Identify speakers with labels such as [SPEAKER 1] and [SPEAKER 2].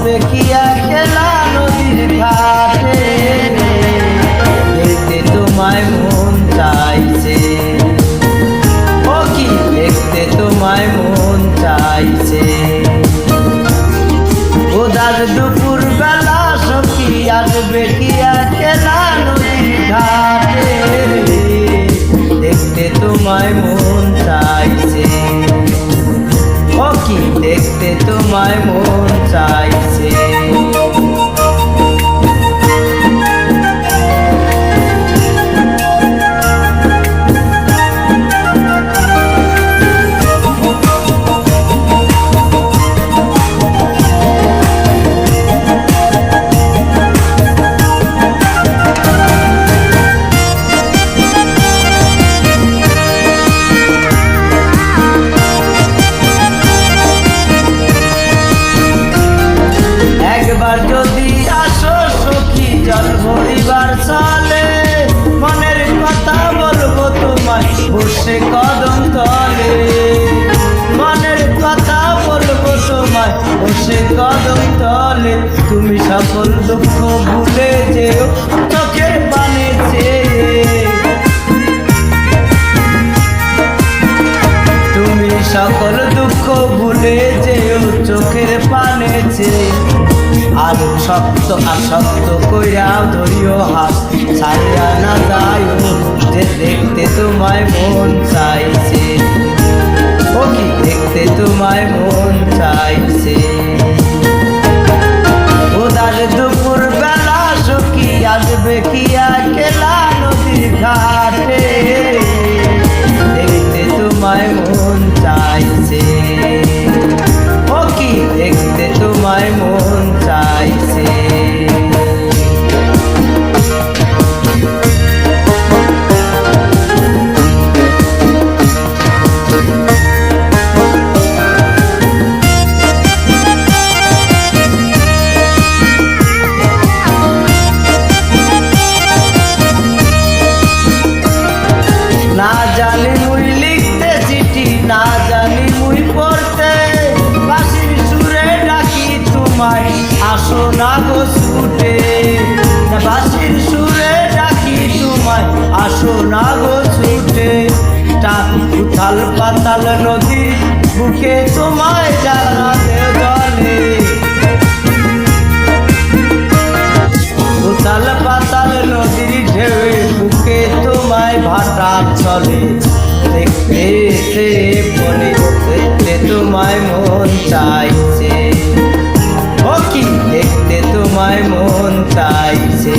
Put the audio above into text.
[SPEAKER 1] কি একলা নদীর ঘাটে, দেখতে তোমায় মন চাইছে। ও কি দেখতে তোমায় মন চাইছে। উদার দুপুর বেলা সখী আসবে কি একলা নদীর ঘাটে, দেখতে তোমায় মন চাইছে। ও কি দেখতে তোমায় মন চাইছে। একবার যদি আসো সখী জল ভরিবার চলে, মনের কথা বলবো তোমায় বসে কদম তলে। মনের কথা বলবো তোমায় বসে কদম তলে। তুমি সকল দুঃখ ভুলে যেও চোখের পানে চেয়ে। তুমি সকল দুঃখ ভুলে যেও চোখের পানে চেয়ে। আর শক্ত আসক্ত কইরা ধরিও হাত, ছাড়িয়া না যাইও যে দেখতে তোমায় মন চাইছে। ও কি দেখতে তোমায় মন চাইছে। উদার দুপুর বেলা সখী আসবে কি একলা নদীর ঘাটে, দেখতে তোমায় মন চাইছে। ও কি দেখতে তোমায় মন চাইছে। না জানি মুই লিখতে চিঠি, না জানি মুই পড়তে, বাঁশির সুরে ডাকি তোমায় আসো না গো ছুটে। বাঁশির সুরে ডাকি তোমায় আসো না গো ছুটে। উথাল পাতাল নদীর বুকে তোমায় জানাতে জলে। উথাল পাতাল নদীর ঢেউয়ে বুকে তোমায় ভাটা চলে। দেখতে সে বলে দেখতে তোমায় মন চাইছে। ও কি দেখতে তোমায় মন চাইছে।